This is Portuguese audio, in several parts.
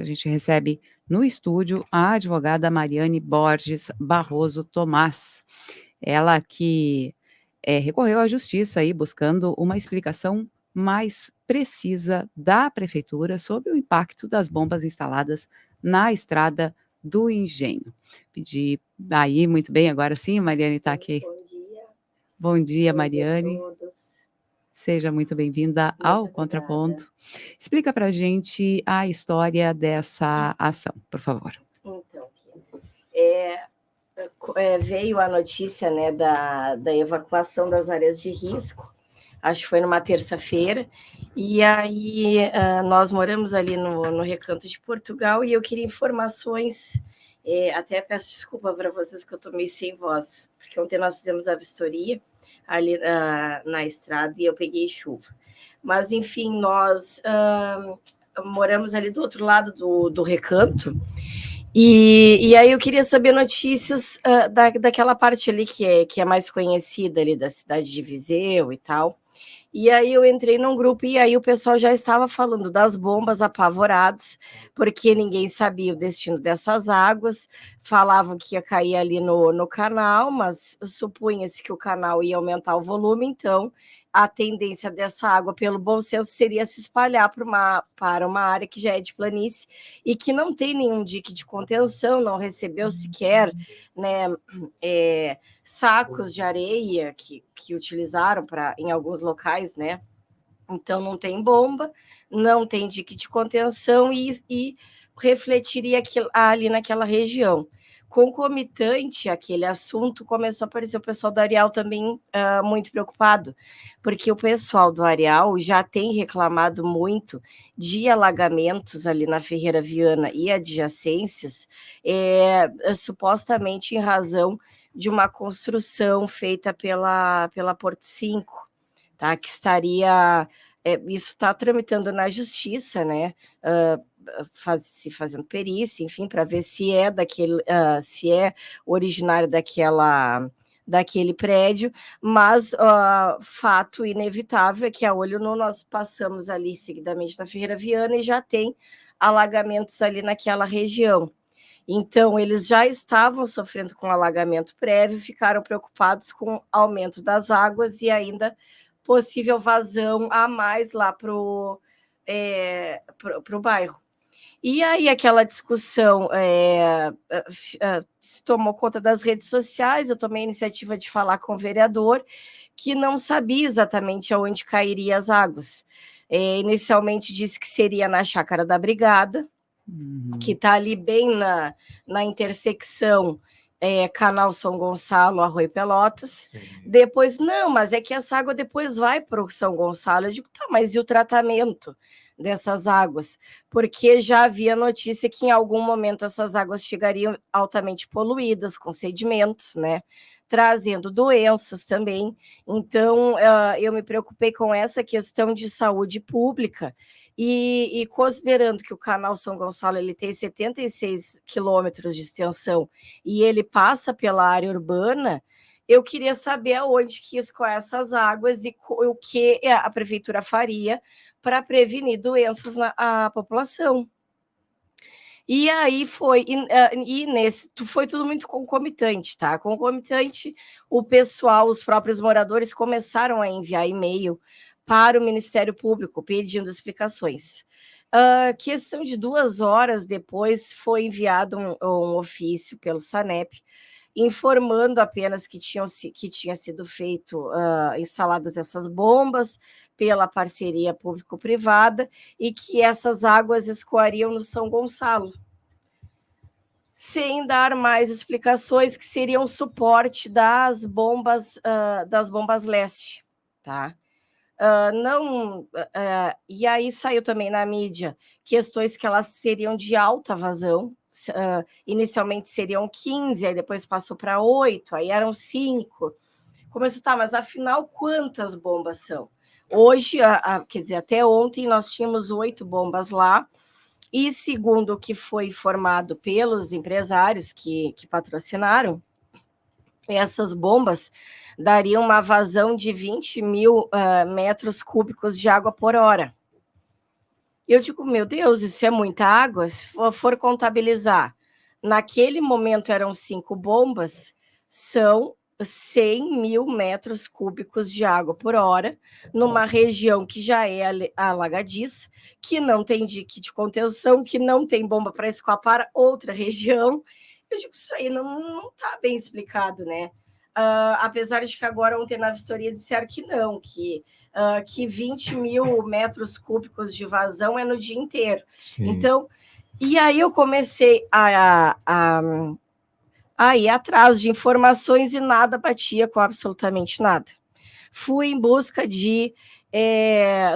gente recebe no estúdio a advogada Mariane Borges Barroso Tomás. Ela que recorreu à justiça aí buscando uma explicação mais precisa da prefeitura sobre o impacto das bombas instaladas na estrada do Engenho. Pedi aí, muito bem, agora sim, Mariane está aqui. Bom dia. Bom dia, Bom dia a Mariane. todos. Seja muito bem-vinda ao Muito Contraponto. obrigada. Explica para a gente a história dessa ação, por favor. Então, veio a notícia, né, da evacuação das áreas de risco, acho que foi numa terça-feira, e aí nós moramos ali no Recanto de Portugal, e eu queria informações, até peço desculpa para vocês que eu estou meio sem voz, porque ontem nós fizemos a vistoria ali na estrada e eu peguei chuva. Mas, enfim, nós moramos ali do outro lado do Recanto, e aí eu queria saber notícias daquela parte ali que é mais conhecida ali da cidade de Viseu e tal. E aí eu entrei num grupo e aí o pessoal já estava falando das bombas, apavorados, porque ninguém sabia o destino dessas águas, falavam que ia cair ali no canal, mas supunha-se que o canal ia aumentar o volume, então a tendência dessa água, pelo bom senso, seria se espalhar para uma área que já é de planície e que não tem nenhum dique de contenção, não recebeu sequer, né, sacos de areia que utilizaram em alguns locais, né? Então não tem bomba, não tem dique de contenção e refletiria ali naquela região. Concomitante àquele assunto, começou a aparecer o pessoal do Areal também muito preocupado, porque o pessoal do Areal já tem reclamado muito de alagamentos ali na Ferreira Viana e adjacências, supostamente em razão de uma construção feita pela Porto 5, tá? Que estaria... isso está tramitando na justiça, né? Se fazendo perícia, enfim, para ver se é se é originário daquele prédio, mas fato inevitável é que a olho nu nós passamos ali seguidamente na Ferreira Viana e já tem alagamentos ali naquela região. Então, eles já estavam sofrendo com alagamento prévio, ficaram preocupados com o aumento das águas e ainda possível vazão a mais lá para o bairro. E aí aquela discussão se tomou conta das redes sociais, eu tomei a iniciativa de falar com o vereador, que não sabia exatamente aonde cairiam as águas. Inicialmente disse que seria na Chácara da Brigada, que está ali bem na intersecção Canal São Gonçalo, Arroio Pelotas. Sim. Depois, não, mas é que essa água depois vai para o São Gonçalo. Eu digo, tá, mas e o tratamento dessas águas? Porque já havia notícia que em algum momento essas águas chegariam altamente poluídas, com sedimentos, né? Trazendo doenças também. Então, eu me preocupei com essa questão de saúde pública e considerando que o canal São Gonçalo ele tem 76 quilômetros de extensão e ele passa pela área urbana, eu queria saber aonde que escoar essas águas e o que a prefeitura faria para prevenir doenças na população. E aí foi tudo muito concomitante, tá? Concomitante, o pessoal, os próprios moradores começaram a enviar e-mail para o Ministério Público pedindo explicações. Questão de 2 horas depois foi enviado um ofício pelo SANEP informando apenas que tinha sido feito instaladas essas bombas pela parceria público-privada e que essas águas escoariam no São Gonçalo, sem dar mais explicações que seriam suporte das bombas leste, tá? E aí saiu também na mídia questões que elas seriam de alta vazão, inicialmente seriam 15, aí depois passou para 8, aí eram 5. Começou, tá, mas afinal quantas bombas são? Hoje, quer dizer, até ontem nós tínhamos 8 bombas lá, e segundo o que foi informado pelos empresários que patrocinaram, essas bombas dariam uma vazão de 20 mil metros cúbicos de água por hora. Eu digo, meu Deus, isso é muita água? Se for contabilizar, naquele momento eram 5 bombas, são 100 mil metros cúbicos de água por hora, numa região que já é alagadiça, que não tem dique de contenção, que não tem bomba para escoar para outra região. Eu digo, isso aí não está bem explicado, né? Apesar de que agora ontem na vistoria disseram que não, que 20 mil metros cúbicos de vazão é no dia inteiro. Sim. Então, e aí eu comecei a ir atrás de informações e nada batia com absolutamente nada. Fui em busca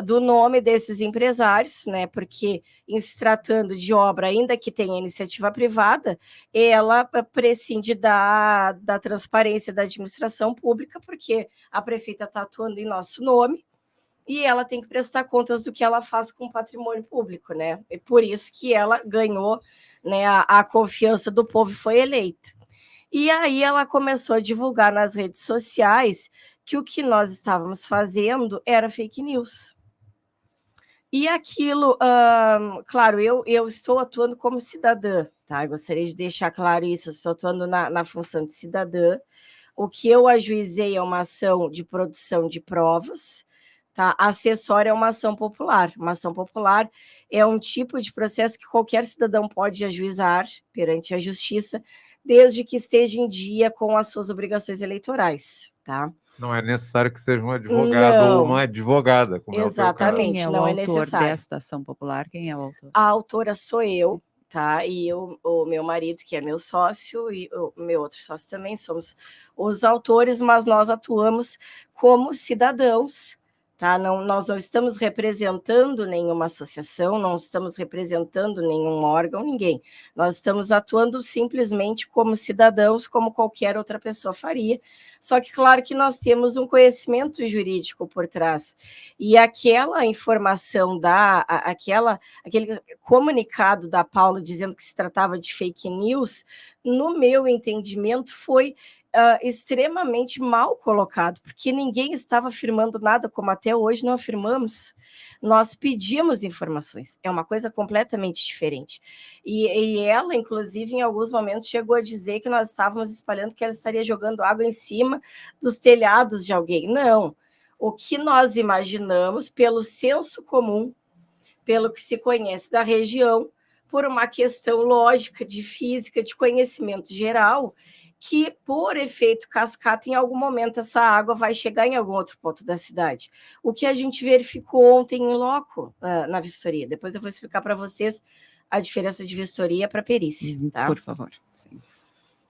do nome desses empresários, né? Porque, em se tratando de obra, ainda que tenha iniciativa privada, ela prescinde da transparência da administração pública, porque a prefeita está atuando em nosso nome e ela tem que prestar contas do que ela faz com o patrimônio público, né? É por isso que ela ganhou, né, a confiança do povo e foi eleita. E aí ela começou a divulgar nas redes sociais que o que nós estávamos fazendo era fake news. E aquilo, claro, eu estou atuando como cidadã, tá? Eu gostaria de deixar claro isso, eu estou atuando na função de cidadã. O que eu ajuizei é uma ação de produção de provas, tá? Acessória é uma ação popular. Uma ação popular é um tipo de processo que qualquer cidadão pode ajuizar perante a justiça, desde que esteja em dia com as suas obrigações eleitorais, tá? Não é necessário que seja um advogado ou uma advogada, como exatamente, Quem é o não é autor necessário. desta ação popular? Quem é o autor? A autora sou eu, tá? E o meu marido, que é meu sócio, e o meu outro sócio também, somos os autores, mas nós atuamos como cidadãos, tá? Nós não estamos representando nenhuma associação, não estamos representando nenhum órgão, ninguém. Nós estamos atuando simplesmente como cidadãos, como qualquer outra pessoa faria. Só que, claro que nós temos um conhecimento jurídico por trás. E aquela informação aquele comunicado da Paula dizendo que se tratava de fake news, no meu entendimento, foi extremamente mal colocado, porque ninguém estava afirmando nada, como até hoje não afirmamos. Nós pedimos informações, é uma coisa completamente diferente. E ela, inclusive, em alguns momentos, chegou a dizer que nós estávamos espalhando que ela estaria jogando água em cima dos telhados de alguém. Não. O que nós imaginamos, pelo senso comum, pelo que se conhece da região, por uma questão lógica, de física, de conhecimento geral, que, por efeito cascata, em algum momento essa água vai chegar em algum outro ponto da cidade. O que a gente verificou ontem em loco, na vistoria. Depois eu vou explicar para vocês a diferença de vistoria para perícia. Tá? Por favor. Sim.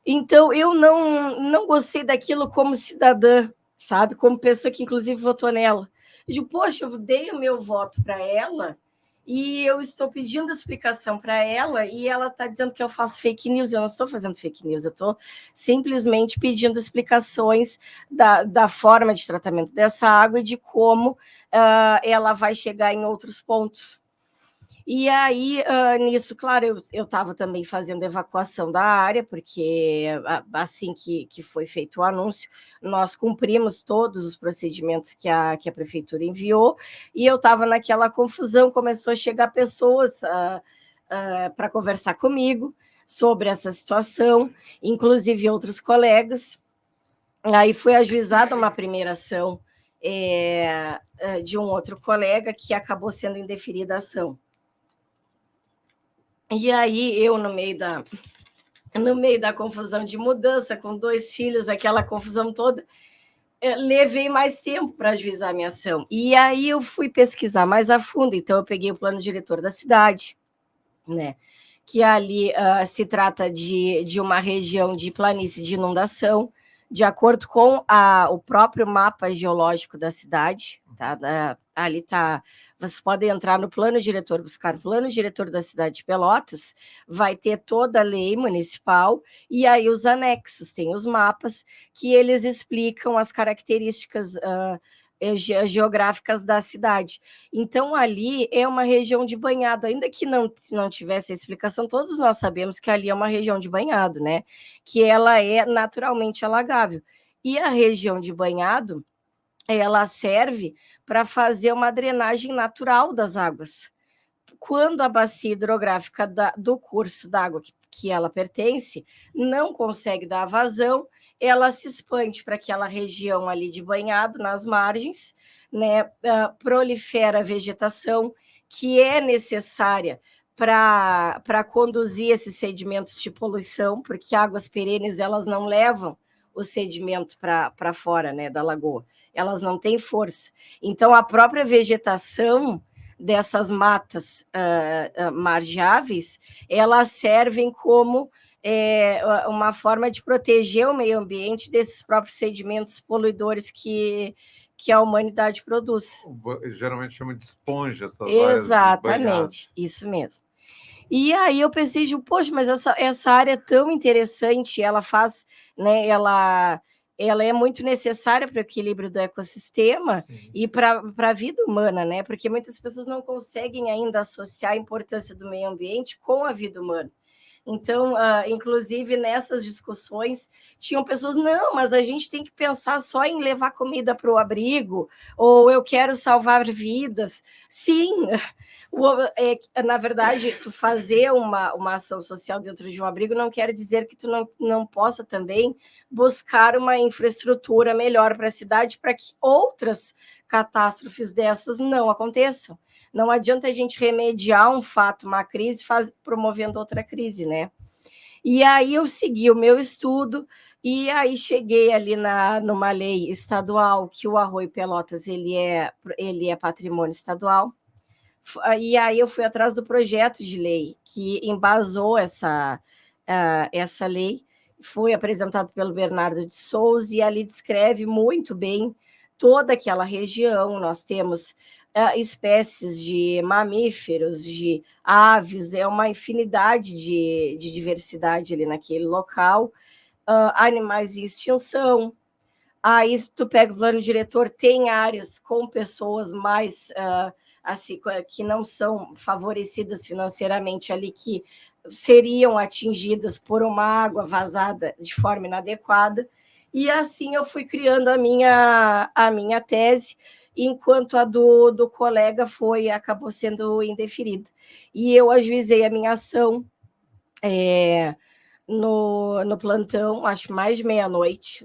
Então, eu não gostei daquilo como cidadã, sabe? Como pessoa que, inclusive, votou nela. Eu digo, poxa, eu dei o meu voto para ela e eu estou pedindo explicação para ela e ela está dizendo que eu faço fake news. Eu não estou fazendo fake news, eu estou simplesmente pedindo explicações da forma de tratamento dessa água e de como ela vai chegar em outros pontos. E aí, nisso, claro, eu estava também fazendo evacuação da área, porque assim que foi feito o anúncio, nós cumprimos todos os procedimentos que a prefeitura enviou, e eu estava naquela confusão, começou a chegar pessoas para conversar comigo sobre essa situação, inclusive outros colegas. Aí foi ajuizada uma primeira ação de um outro colega que acabou sendo indeferida a ação. E aí, eu, no meio da confusão de mudança, com 2 filhos, aquela confusão toda, levei mais tempo para ajuizar a minha ação. E aí eu fui pesquisar mais a fundo, então eu peguei o plano diretor da cidade, né? Que ali se trata de uma região de planície de inundação, de acordo com o próprio mapa geológico da cidade, tá? Ali está. Vocês podem entrar no plano diretor, buscar o plano diretor da cidade de Pelotas, vai ter toda a lei municipal, e aí os anexos, tem os mapas, que eles explicam as características geográficas da cidade. Então, ali é uma região de banhado, ainda que não tivesse a explicação, todos nós sabemos que ali é uma região de banhado, né? Que ela é naturalmente alagável. E a região de banhado, ela serve para fazer uma drenagem natural das águas. quando a bacia hidrográfica do curso d'água que ela pertence não consegue dar vazão, ela se expande para aquela região ali de banhado, nas margens, né? Prolifera a vegetação que é necessária para conduzir esses sedimentos de poluição, porque águas perenes elas não levam o sedimento para fora, né, da lagoa, elas não têm força. Então, a própria vegetação dessas matas margeáveis, elas servem como uma forma de proteger o meio ambiente desses próprios sedimentos poluidores que a humanidade produz. Geralmente chama de esponja essas áreas. Exatamente, isso mesmo. E aí eu pensei, poxa, mas essa área é tão interessante, ela faz, né, ela é muito necessária para o equilíbrio do ecossistema. Sim. E para a vida humana, né? Porque muitas pessoas não conseguem ainda associar a importância do meio ambiente com a vida humana. Então, inclusive, nessas discussões, tinham pessoas, não, mas a gente tem que pensar só em levar comida para o abrigo, ou eu quero salvar vidas. Sim, na verdade, tu fazer uma ação social dentro de um abrigo não quer dizer que tu não possa também buscar uma infraestrutura melhor para a cidade, para que outras catástrofes dessas não aconteçam. Não adianta a gente remediar um fato, uma crise, promovendo outra crise, né? E aí eu segui o meu estudo e aí cheguei ali numa lei estadual que o Arroio Pelotas ele é patrimônio estadual. E aí eu fui atrás do projeto de lei que embasou essa lei. Foi apresentado pelo Bernardo de Souza e ali descreve muito bem toda aquela região. Nós temos espécies de mamíferos, de aves, é uma infinidade de diversidade ali naquele local, animais em extinção. Aí, se tu pega o plano diretor, tem áreas com pessoas mais assim, que não são favorecidas financeiramente ali, que seriam atingidas por uma água vazada de forma inadequada. E assim eu fui criando a minha tese, enquanto a do colega acabou sendo indeferida. E eu ajuizei a minha ação no plantão, acho mais de meia-noite,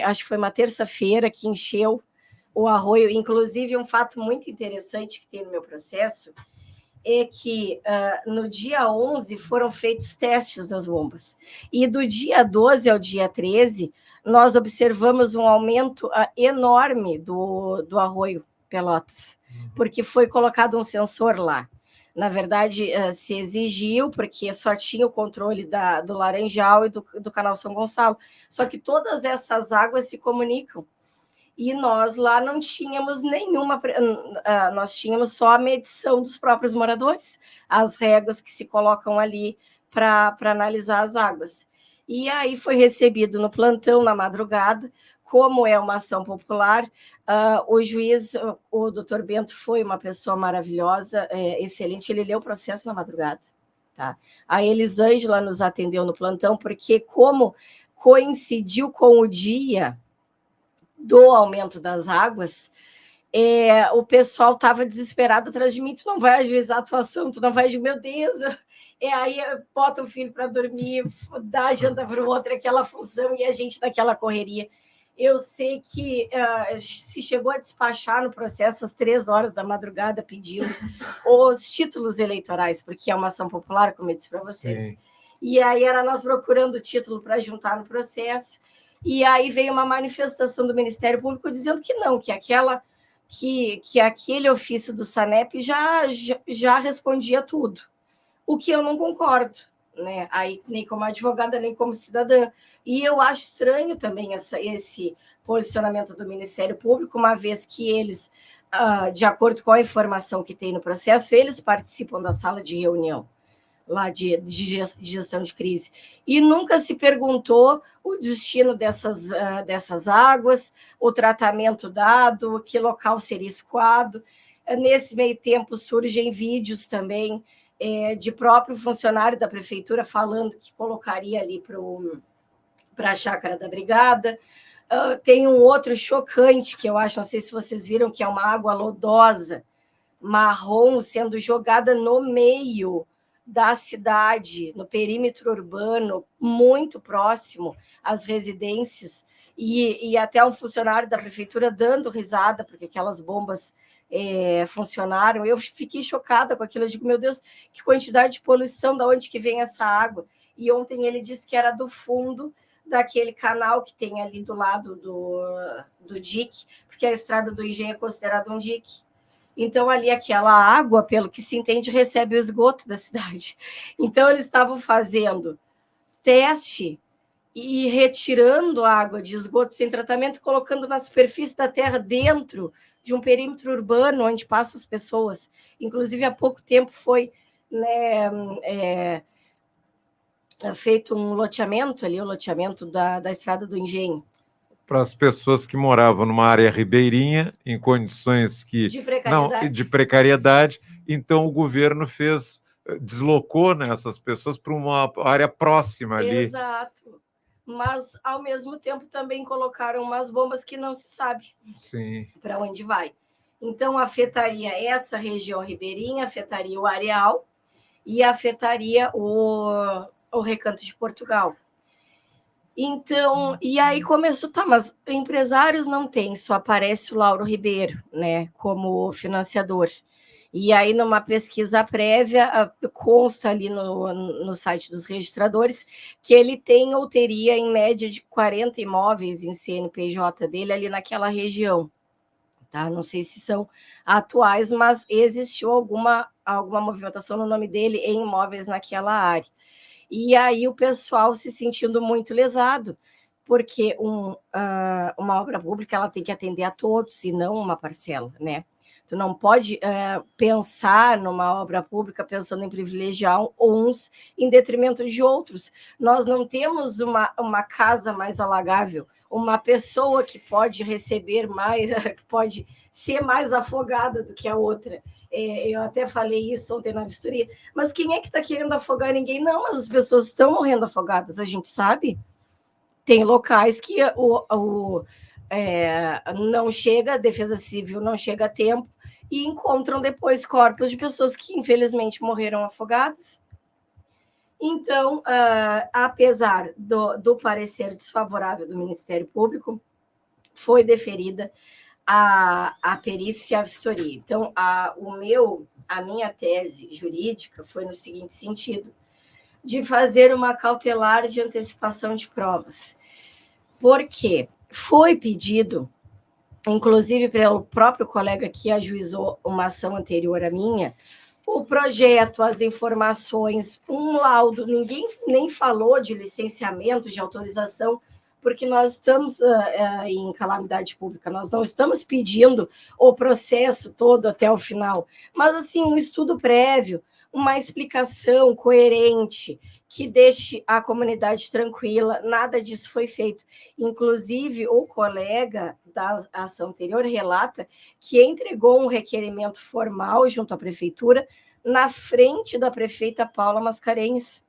acho que foi uma terça-feira que encheu o arroio. Inclusive, um fato muito interessante que tem no meu processo é que no dia 11 foram feitos testes das bombas. E do dia 12 ao dia 13, nós observamos um aumento enorme do Arroio Pelotas, porque foi colocado um sensor lá. Na verdade, se exigiu, porque só tinha o controle do Laranjal e do Canal São Gonçalo. Só que todas essas águas se comunicam. E nós lá não tínhamos nós tínhamos só a medição dos próprios moradores, as réguas que se colocam ali para analisar as águas. E aí foi recebido no plantão, na madrugada, como é uma ação popular. O juiz, o doutor Bento, foi uma pessoa maravilhosa, excelente, ele leu o processo na madrugada. Tá? A Elisângela nos atendeu no plantão, porque como coincidiu com o dia do aumento das águas, o pessoal estava desesperado atrás de mim, tu não vai ajuizar a atuação, tu não vai, meu Deus, aí bota o filho para dormir, dá a janta para o outro, aquela função, e a gente naquela correria. Eu sei que se chegou a despachar no processo às 3 horas da madrugada pedindo os títulos eleitorais, porque é uma ação popular, como eu disse para vocês. Sim. E aí era nós procurando o título para juntar no processo. E aí veio uma manifestação do Ministério Público dizendo que não, que aquele ofício do SANEP já respondia tudo. O que eu não concordo, né? Aí, nem como advogada, nem como cidadã. E eu acho estranho também esse posicionamento do Ministério Público, uma vez que eles, de acordo com a informação que tem no processo, eles participam da sala de reunião lá de gestão de crise, e nunca se perguntou o destino dessas águas, o tratamento dado, que local seria escoado. Nesse meio tempo surgem vídeos também de próprio funcionário da prefeitura falando que colocaria ali para a chácara da Brigada. Tem um outro chocante que eu acho, não sei se vocês viram, que é uma água lodosa marrom sendo jogada no meio da cidade, no perímetro urbano, muito próximo às residências, e até um funcionário da prefeitura dando risada, porque aquelas bombas funcionaram. Eu fiquei chocada com aquilo, eu digo, meu Deus, que quantidade de poluição, de onde que vem essa água? E ontem ele disse que era do fundo daquele canal que tem ali do lado do dique, porque a estrada do Engenho é considerada um dique. Então, ali, aquela água, pelo que se entende, recebe o esgoto da cidade. Então, eles estavam fazendo teste e retirando água de esgoto sem tratamento, colocando na superfície da terra dentro de um perímetro urbano onde passam as pessoas. Inclusive, há pouco tempo foi, né, feito um loteamento ali, o loteamento da estrada do Engenho. Para as pessoas que moravam numa área ribeirinha, em condições de precariedade. de precariedade, então o governo deslocou, né, essas pessoas para uma área próxima ali. Exato. Mas, ao mesmo tempo, também colocaram umas bombas que não se sabe para onde vai. Então, afetaria essa região ribeirinha, afetaria o areal e afetaria o Recanto de Portugal. Então, e aí começou, tá, mas empresários não tem, só aparece o Lauro Ribeiro, né, como financiador. E aí, numa pesquisa prévia, consta ali no site dos registradores que ele tem ou teria, em média, de 40 imóveis em CNPJ dele ali naquela região. Tá? Não sei se são atuais, mas existiu alguma movimentação no nome dele em imóveis naquela área. E aí o pessoal se sentindo muito lesado, porque uma obra pública ela tem que atender a todos e não uma parcela, né? Tu não pode pensar numa obra pública pensando em privilegiar uns em detrimento de outros. Nós não temos uma casa mais alagável, uma pessoa que pode receber mais, pode ser mais afogada do que a outra. Eu até falei isso ontem na vistoria, mas quem é que está querendo afogar ninguém? Não, mas as pessoas estão morrendo afogadas, a gente sabe. Tem locais que não chega, a Defesa Civil não chega a tempo e encontram depois corpos de pessoas que infelizmente morreram afogadas. Então, apesar do parecer desfavorável do Ministério Público, foi deferida a perícia e a vistoria. Então, a minha tese jurídica foi no seguinte sentido, de fazer uma cautelar de antecipação de provas. Porque foi pedido, inclusive pelo próprio colega que ajuizou uma ação anterior à minha, o projeto, as informações, um laudo, ninguém nem falou de licenciamento, de autorização, porque nós estamos em calamidade pública, nós não estamos pedindo o processo todo até o final, mas assim, um estudo prévio, uma explicação coerente, que deixe a comunidade tranquila, nada disso foi feito. Inclusive, o colega da ação anterior relata que entregou um requerimento formal junto à prefeitura na frente da prefeita Paula Mascarenhas.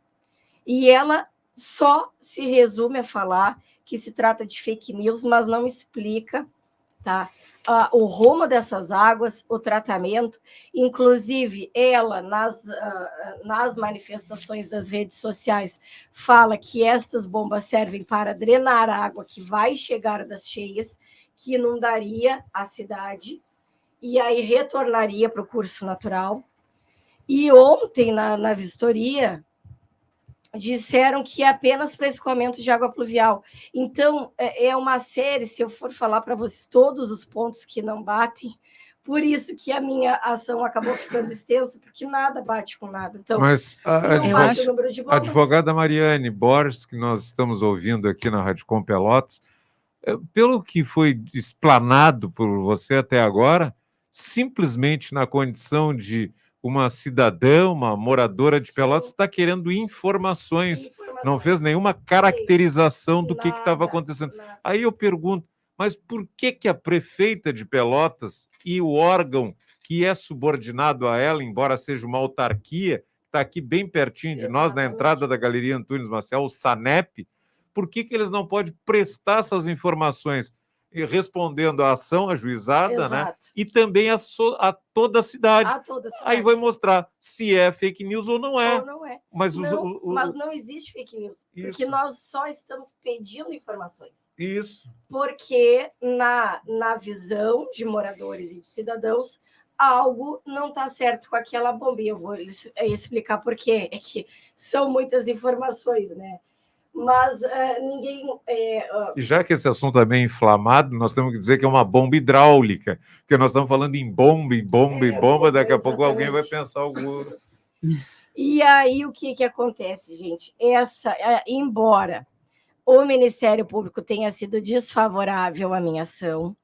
E ela só se resume a falar que se trata de fake news, mas não explica, tá? O rumo dessas águas, o tratamento, inclusive ela, nas manifestações das redes sociais, fala que estas bombas servem para drenar a água que vai chegar das cheias, que inundaria a cidade e aí retornaria para o curso natural. E ontem, na vistoria, disseram que é apenas para escoamento de água pluvial. Então, é uma série, se eu for falar para vocês todos os pontos que não batem, por isso que a minha ação acabou ficando extensa, porque nada bate com nada. Então, mas não bate o número de bombas. A advogada Mariane Borges, que nós estamos ouvindo aqui na Rádio Com Pelotas, pelo que foi explanado por você até agora, simplesmente na condição de uma cidadã, uma moradora de Pelotas, está querendo informações, não fez nenhuma caracterização do que estava acontecendo. Nada. Aí eu pergunto, mas por que a prefeita de Pelotas e o órgão que é subordinado a ela, embora seja uma autarquia, está aqui bem pertinho de nós, na entrada da Galeria Antunes Maciel, o SANEP, por que eles não podem prestar essas informações? e respondendo à ação ajuizada, né? Exato. E também a toda a cidade. A toda a cidade. Aí vai mostrar se é fake news ou não é. Ou não é. Mas, mas não existe fake news. Isso. Porque nós só estamos pedindo informações. Isso. Porque na visão de moradores e de cidadãos, algo não está certo com aquela bomba. E eu vou explicar por quê. É que são muitas informações, né? Mas ninguém... E já que esse assunto é meio inflamado, nós temos que dizer que é uma bomba hidráulica, porque nós estamos falando em bomba, daqui a pouco alguém vai pensar algum... E aí, o que acontece, gente? Embora o Ministério Público tenha sido desfavorável à minha ação,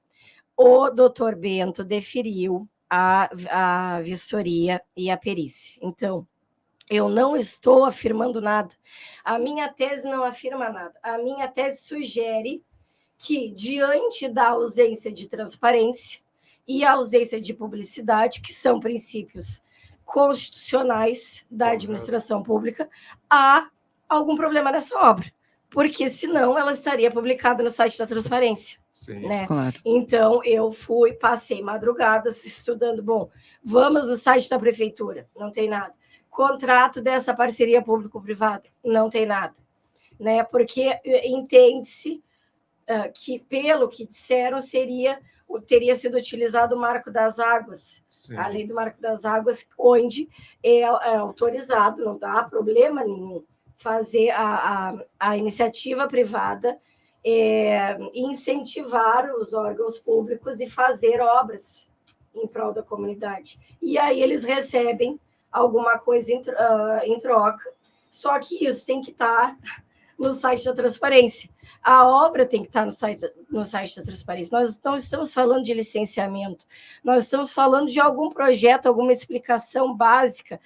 o doutor Bento deferiu a vistoria e a perícia. Então, eu não estou afirmando nada. A minha tese não afirma nada. A minha tese sugere que, diante da ausência de transparência e a ausência de publicidade, que são princípios constitucionais da administração pública, há algum problema nessa obra. Porque, senão, ela estaria publicada no site da transparência. Sim. Né? Claro. Então, eu passei madrugadas estudando. Bom, vamos no site da prefeitura, não tem nada. Contrato dessa parceria público-privada, não tem nada. Né? Porque entende-se que, pelo que disseram, teria sido utilizado o Marco das Águas, Sim. a lei do Marco das Águas, onde é autorizado, não dá problema nenhum, fazer a iniciativa privada incentivar os órgãos públicos e fazer obras em prol da comunidade. E aí eles recebem alguma coisa em troca, só que isso tem que estar no site da transparência. A obra tem que estar no site da transparência. Nós não estamos falando de licenciamento, nós estamos falando de algum projeto, alguma explicação básica,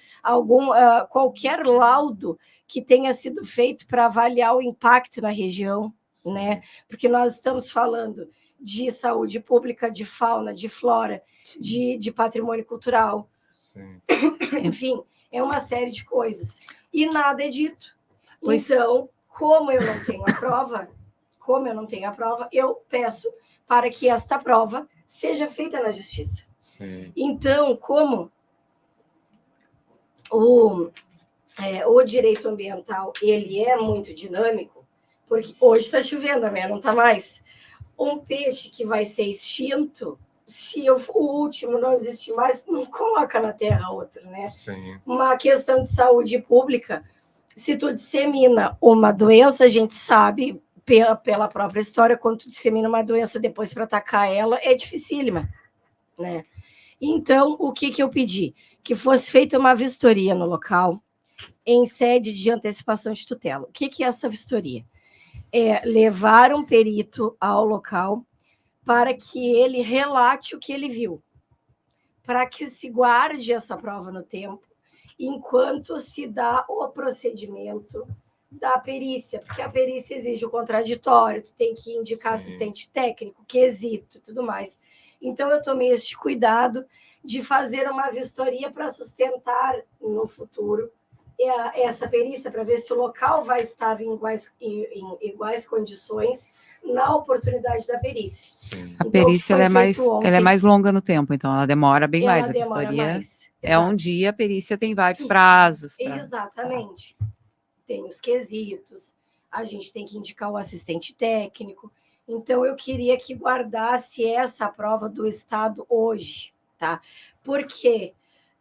qualquer laudo que tenha sido feito para avaliar o impacto na região, né? Porque nós estamos falando de saúde pública, de fauna, de flora, de patrimônio cultural. Sim. Enfim, é uma série de coisas. E nada é dito. Então, como eu não tenho a prova, eu peço para que esta prova seja feita na justiça. Sim. Então, como o direito ambiental ele é muito dinâmico, porque hoje está chovendo, amanhã não está mais. Um peixe que vai ser extinto, se o último não existir mais, não coloca na terra outro, né? Sim. Uma questão de saúde pública, se tu dissemina uma doença, a gente sabe, pela própria história, quando tu dissemina uma doença depois para atacar ela, é dificílima, né? Então, o que eu pedi? Que fosse feita uma vistoria no local, em sede de antecipação de tutela. O que é essa vistoria? É levar um perito ao local para que ele relate o que ele viu, para que se guarde essa prova no tempo, enquanto se dá o procedimento da perícia, porque a perícia exige o contraditório, tu tem que indicar assistente técnico, quesito, tudo mais. Então, eu tomei este cuidado de fazer uma vistoria para sustentar no futuro essa perícia, para ver se o local vai estar em iguais condições na oportunidade da perícia. Sim. A perícia ela é mais longa no tempo, então ela demora bem mais. A vistoria é um dia, a perícia tem vários prazos. Exatamente. Tem os quesitos, a gente tem que indicar o assistente técnico. Então, eu queria que guardasse essa prova do Estado hoje, tá? Porque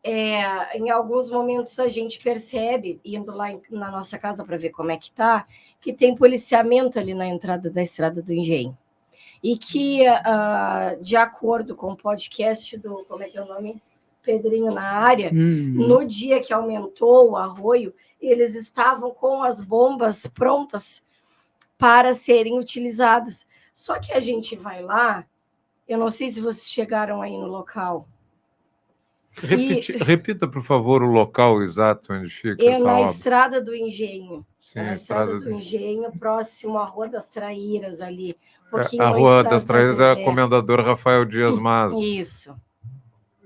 em alguns momentos a gente percebe, indo lá na nossa casa para ver como é que está, que tem policiamento ali na entrada da Estrada do Engenho. E que, de acordo com o podcast do, como é que é o nome? Pedrinho na área, no dia que aumentou o arroio, eles estavam com as bombas prontas para serem utilizadas. Só que a gente vai lá, eu não sei se vocês chegaram aí no local. Repita, por favor, o local exato onde fica essa obra. É na Estrada do Engenho. Sim, na Estrada do Engenho, próximo à Rua das Traíras ali. A Rua das Traíras é a Comendador Rafael Dias Maza. Isso.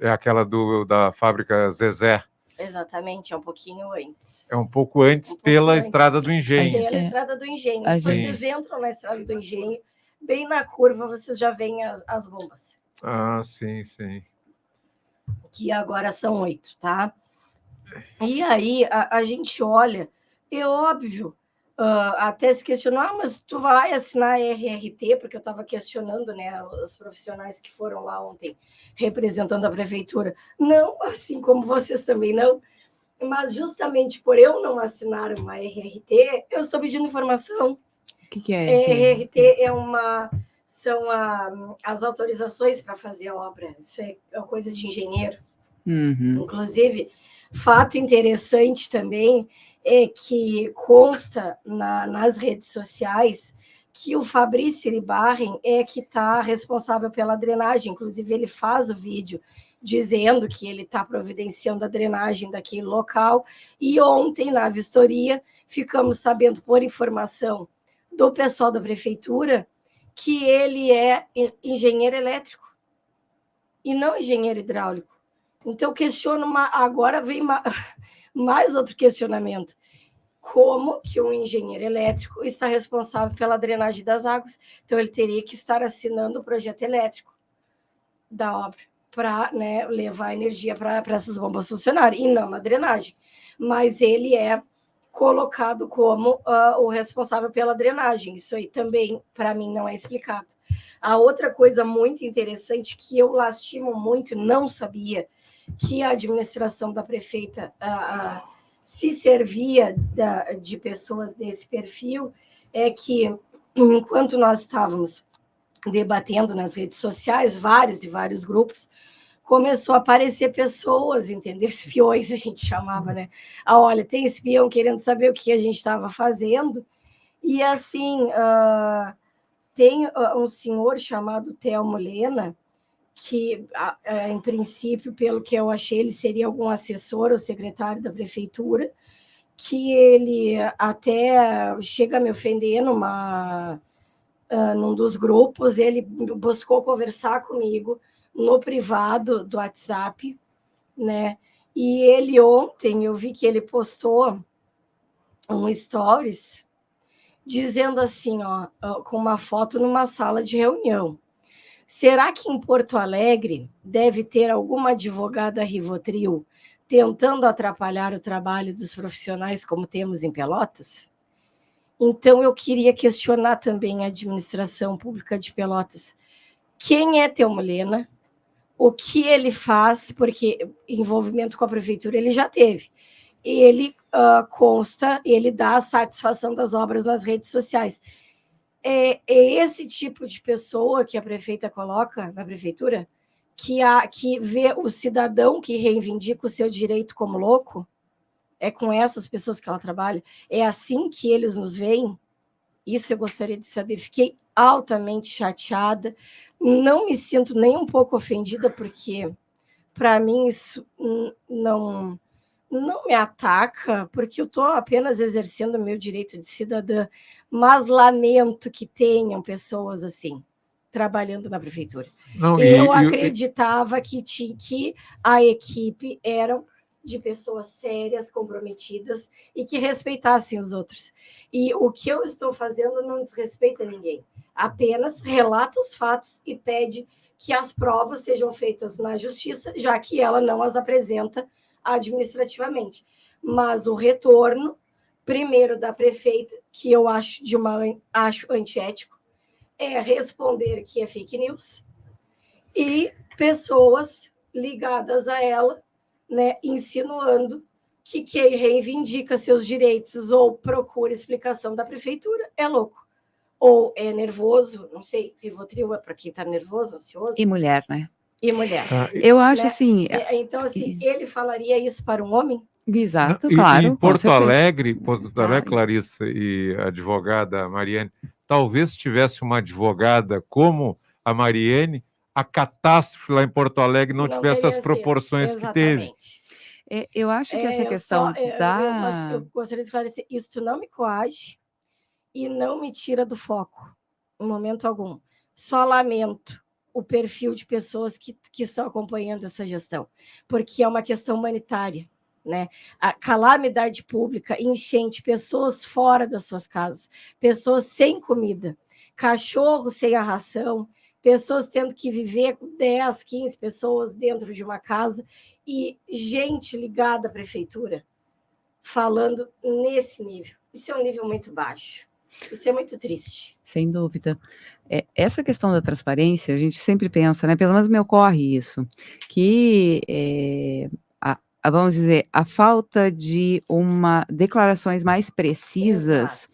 É aquela da fábrica Zezé. Exatamente, é um pouquinho antes. É um pouco antes pela Estrada do Engenho. Pela Estrada do Engenho. Se vocês entram na Estrada do Engenho, bem na curva vocês já veem as bombas. Ah, sim, sim. Que agora são 8, tá? E aí a gente olha, é óbvio, até se questionar, mas tu vai assinar RRT, porque eu estava questionando, né, os profissionais que foram lá ontem representando a prefeitura. Não, assim como vocês também não, mas justamente por eu não assinar uma RRT, eu estou pedindo informação. O que é? RRT são as autorizações para fazer a obra. Isso é coisa de engenheiro. Uhum. Inclusive, fato interessante também é que consta nas redes sociais que o Fabrício Iribarren é que está responsável pela drenagem. Inclusive, ele faz o vídeo dizendo que ele está providenciando a drenagem daquele local. E ontem, na vistoria, ficamos sabendo, por informação do pessoal da prefeitura, que ele é engenheiro elétrico e não engenheiro hidráulico. Então, questiono, agora vem mais outro questionamento. Como que um engenheiro elétrico está responsável pela drenagem das águas? Então, ele teria que estar assinando o projeto elétrico da obra para, né, levar energia para essas bombas funcionarem, e não na drenagem. Mas ele é colocado como o responsável pela drenagem. Isso aí também, para mim, não é explicado. A outra coisa muito interessante, que eu lastimo muito, não sabia, que a administração da prefeita se servia de pessoas desse perfil, é que, enquanto nós estávamos debatendo nas redes sociais, vários e vários grupos, começou a aparecer pessoas, entendeu? Espiões, a gente chamava, né? Olha, tem espião querendo saber o que a gente estava fazendo. E, assim, tem um senhor chamado Telmo Lena, que, em princípio, pelo que eu achei, ele seria algum assessor ou secretário da prefeitura, que ele até chega a me ofender num dos grupos. Ele buscou conversar comigo no privado do WhatsApp, né? E ele ontem, eu vi que ele postou um stories dizendo assim, com uma foto numa sala de reunião: será que em Porto Alegre deve ter alguma advogada Rivotril tentando atrapalhar o trabalho dos profissionais como temos em Pelotas? Então, eu queria questionar também a administração pública de Pelotas. Quem é Telmo Lena? O que ele faz? Porque envolvimento com a prefeitura ele já teve. Ele consta, ele dá a satisfação das obras nas redes sociais. É esse tipo de pessoa que a prefeita coloca na prefeitura, que vê o cidadão que reivindica o seu direito como louco? É com essas pessoas que ela trabalha? É assim que eles nos veem? Isso eu gostaria de saber. Fiquei altamente chateada, não me sinto nem um pouco ofendida, porque, para mim, isso não me ataca, porque eu estou apenas exercendo o meu direito de cidadã, mas lamento que tenham pessoas assim, trabalhando na prefeitura. Não, eu acreditava que a equipe era de pessoas sérias, comprometidas e que respeitassem os outros. E o que eu estou fazendo não desrespeita ninguém, apenas relata os fatos e pede que as provas sejam feitas na justiça, já que ela não as apresenta administrativamente. Mas o retorno, primeiro da prefeita, que eu acho antiético, é responder que é fake news, e pessoas ligadas a ela, né, insinuando que quem reivindica seus direitos ou procura explicação da prefeitura é louco, ou é nervoso, não sei, Rivotril é para quem está nervoso, ansioso. E mulher, né? E mulher. Eu acho, né? assim... Então, assim, ele falaria isso para um homem? Exato, claro. Em Porto Alegre, Claro. Clarissa, e a advogada Mariane, talvez tivesse uma advogada como a Mariane, a catástrofe lá em Porto Alegre não tivesse as proporções que teve. Eu acho que essa questão eu gostaria de esclarecer, isso não me coage e não me tira do foco, em momento algum. Só lamento o perfil de pessoas que estão acompanhando essa gestão, porque é uma questão humanitária, né? A calamidade pública, enchente, pessoas fora das suas casas, pessoas sem comida, cachorro sem a ração, pessoas tendo que viver com 10, 15 pessoas dentro de uma casa e gente ligada à prefeitura falando nesse nível. Isso é um nível muito baixo. Isso é muito triste. Sem dúvida. Essa questão da transparência, a gente sempre pensa, né, pelo menos me ocorre isso, que, vamos dizer, a falta de declarações mais precisas,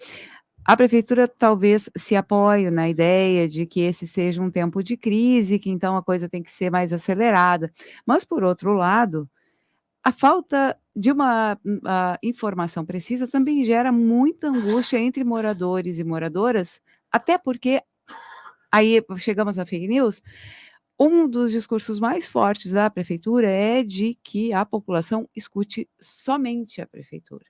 a prefeitura talvez se apoie na ideia de que esse seja um tempo de crise, que então a coisa tem que ser mais acelerada. Mas, por outro lado, a falta de uma informação precisa também gera muita angústia entre moradores e moradoras, até porque, aí chegamos à fake news, um dos discursos mais fortes da prefeitura é de que a população escute somente a prefeitura.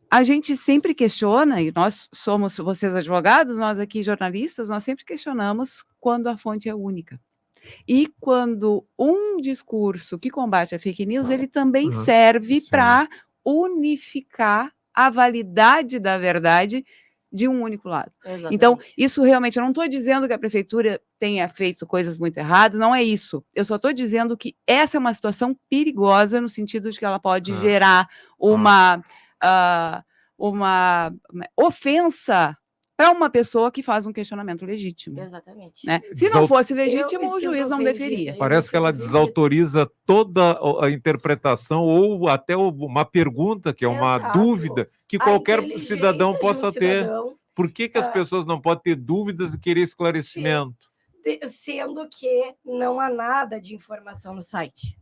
A gente sempre questiona, e nós somos, vocês advogados, nós aqui jornalistas, nós sempre questionamos quando a fonte é única. E quando um discurso que combate a fake news, ele também serve para unificar a validade da verdade de um único lado. Exatamente. Então, isso realmente, eu não estou dizendo que a prefeitura tenha feito coisas muito erradas, não é isso. Eu só estou dizendo que essa é uma situação perigosa, no sentido de que ela pode gerar uma ofensa para uma pessoa que faz um questionamento legítimo. Exatamente. Né? Se não fosse legítimo, o juiz não deferia. Parece que ela desautoriza toda a interpretação ou até uma pergunta, que é uma dúvida, que qualquer cidadão possa ter. Por que as pessoas não podem ter dúvidas e querer esclarecimento? Sendo que não há nada de informação no site.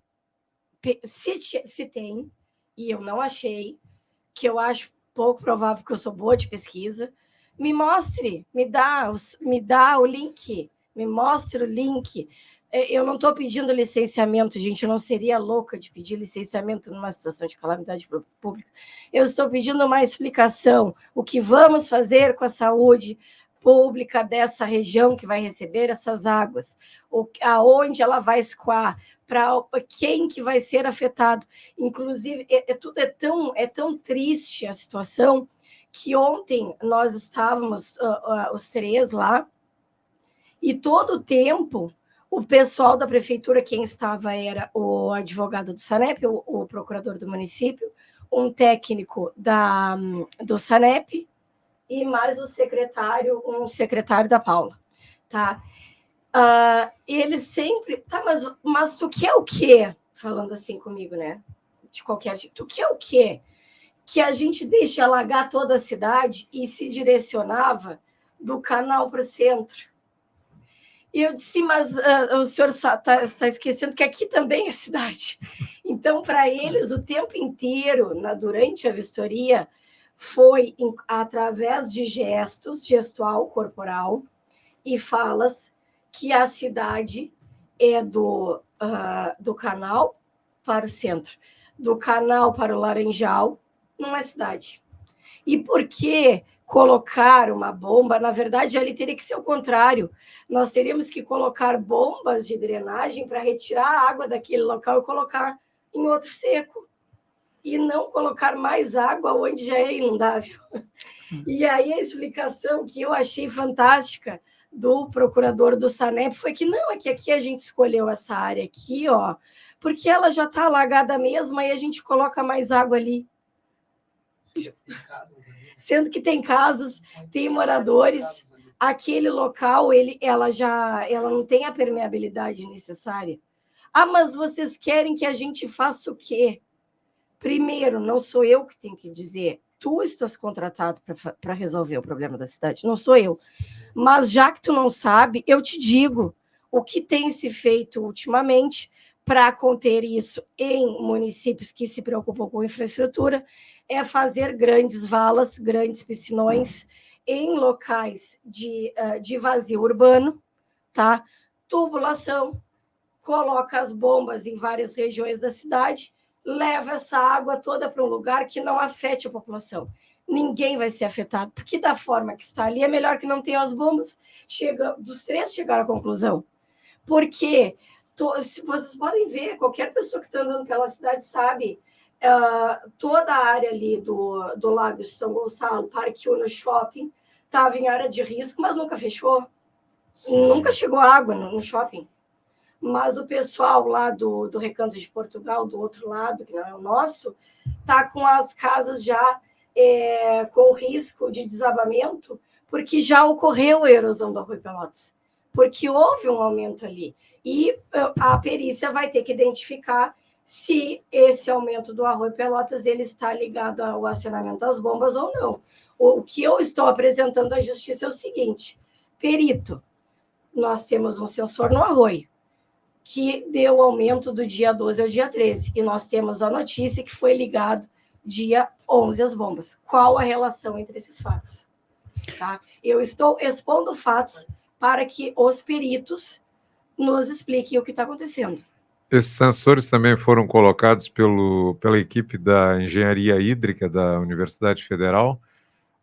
Se tem, e eu não achei, que eu acho pouco provável, porque eu sou boa de pesquisa, me mostre, me dá o link, me mostre o link. Eu não estou pedindo licenciamento, gente, eu não seria louca de pedir licenciamento numa situação de calamidade pública. Eu estou pedindo uma explicação, o que vamos fazer com a saúde pública dessa região que vai receber essas águas, aonde ela vai escoar, para quem que vai ser afetado. Inclusive, tudo é tão triste a situação, que ontem nós estávamos, os três lá, e todo o tempo o pessoal da prefeitura, quem estava era o advogado do SANEP, o procurador do município, um técnico do SANEP e mais um secretário da Paula, tá? Ele sempre... Tá, mas tu quer o quê? Falando assim comigo, né? De qualquer jeito. Tu quer o quê? Que a gente deixe alagar toda a cidade e se direcionava do canal para o centro. E eu disse, mas o senhor está esquecendo que aqui também é cidade. Então, para eles, o tempo inteiro, durante a vistoria, foi através de gestos, gestual, corporal, e falas que a cidade é do canal para o centro, do canal para o Laranjal, não é cidade. E por que colocar uma bomba? Na verdade, ali teria que ser o contrário. Nós teríamos que colocar bombas de drenagem para retirar a água daquele local e colocar em outro seco. E não colocar mais água onde já é inundável. E aí a explicação que eu achei fantástica do procurador do SANEP foi que não, é que aqui a gente escolheu essa área aqui, ó, porque ela já está alagada mesmo, aí a gente coloca mais água ali. Sendo que tem casas, tem moradores, aquele local, ela não tem a permeabilidade necessária. Mas vocês querem que a gente faça o quê? Primeiro, não sou eu que tenho que dizer, tu estás contratado para resolver o problema da cidade, não sou eu. Mas já que tu não sabe, eu te digo o que tem se feito ultimamente para conter isso em municípios que se preocupam com infraestrutura, é fazer grandes valas, grandes piscinões em locais de vazio urbano, tá? Tubulação, coloca as bombas em várias regiões da cidade, leva essa água toda para um lugar que não afete a população. Ninguém vai ser afetado, porque da forma que está ali, é melhor que não tenha as bombas. Dos três chegaram à conclusão. Porque vocês podem ver, qualquer pessoa que está andando pela cidade sabe, toda a área ali do Lago de São Gonçalo, Parque Uno Shopping, estava em área de risco, mas nunca fechou. Sim. Nunca chegou água no shopping. Mas o pessoal lá do Recanto de Portugal, do outro lado, que não é o nosso, está com as casas já com risco de desabamento, porque já ocorreu a erosão do Arroio Pelotas, porque houve um aumento ali. E a perícia vai ter que identificar se esse aumento do Arroio Pelotas ele está ligado ao acionamento das bombas ou não. O que eu estou apresentando à Justiça é o seguinte: perito, nós temos um sensor no arroio, que deu aumento do dia 12 ao dia 13. E nós temos a notícia que foi ligado dia 11 as bombas. Qual a relação entre esses fatos? Tá? Eu estou expondo fatos para que os peritos nos expliquem o que está acontecendo. Esses sensores também foram colocados pela equipe da Engenharia Hídrica da Universidade Federal,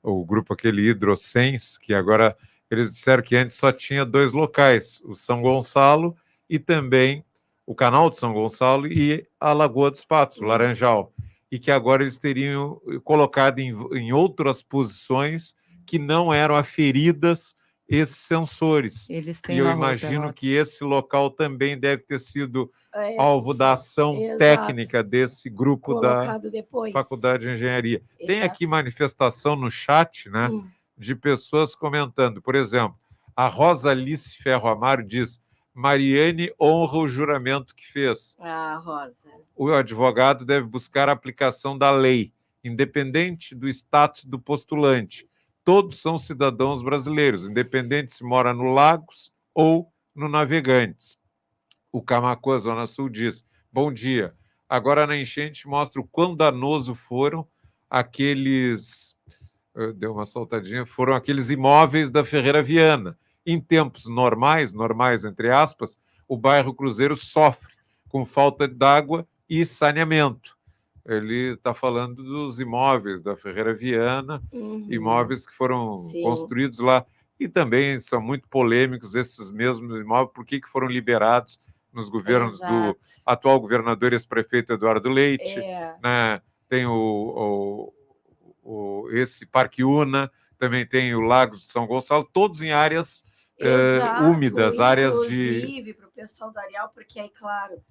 o grupo aquele Hidrosens, que agora eles disseram que antes só tinha 2 locais, o São Gonçalo e também o canal de São Gonçalo e a Lagoa dos Patos, o Laranjal, e que agora eles teriam colocado em outras posições que não eram aferidas esses sensores. Eles têm E eu no Arroio imagino Pelotas. que esse local também deve ter sido alvo da ação técnica desse grupo colocado da depois. Faculdade de Engenharia. Tem Exato. aqui manifestação no chat, né, de pessoas comentando. Por exemplo, a Rosa Alice Ferro Amaro diz: Mariane honra o juramento que fez. Ah, Rosa. O advogado deve buscar a aplicação da lei, independente do status do postulante. Todos são cidadãos brasileiros, independente se mora no Lagos ou no Navegantes. O Camacuã, Zona Sul, diz: bom dia. Agora na enchente mostra o quão danoso foram aqueles... Deu uma soltadinha. Foram aqueles imóveis da Ferreira Viana. Em tempos normais entre aspas, o bairro Cruzeiro sofre com falta d'água e saneamento. Ele está falando dos imóveis da Ferreira Viana, imóveis que foram construídos lá. E também são muito polêmicos esses mesmos imóveis, por que foram liberados nos governos do atual governador e ex-prefeito Eduardo Leite. Né? Tem esse Parque Una, também tem o Lago de São Gonçalo, todos em áreas úmidas, áreas de... Inclusive para o pessoal do Areal, porque aí, claro...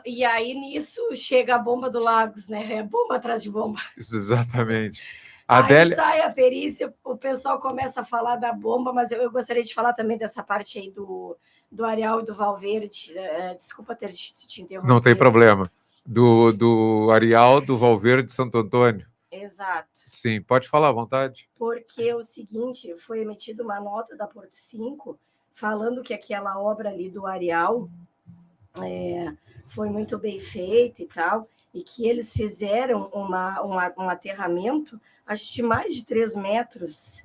E aí, nisso, chega a bomba do Lagos, né? É bomba atrás de bomba. Isso, exatamente. Aí sai a perícia, o pessoal começa a falar da bomba, mas eu gostaria de falar também dessa parte aí do Areal e do Valverde. Desculpa ter te interrompido. Não tem problema. Do Areal, do Valverde de Santo Antônio. Exato. Sim, pode falar à vontade. Porque é o seguinte, foi emitida uma nota da Porto 5 falando que aquela obra ali do Areal foi muito bem feita e tal, e que eles fizeram um aterramento, acho de mais de 3 metros.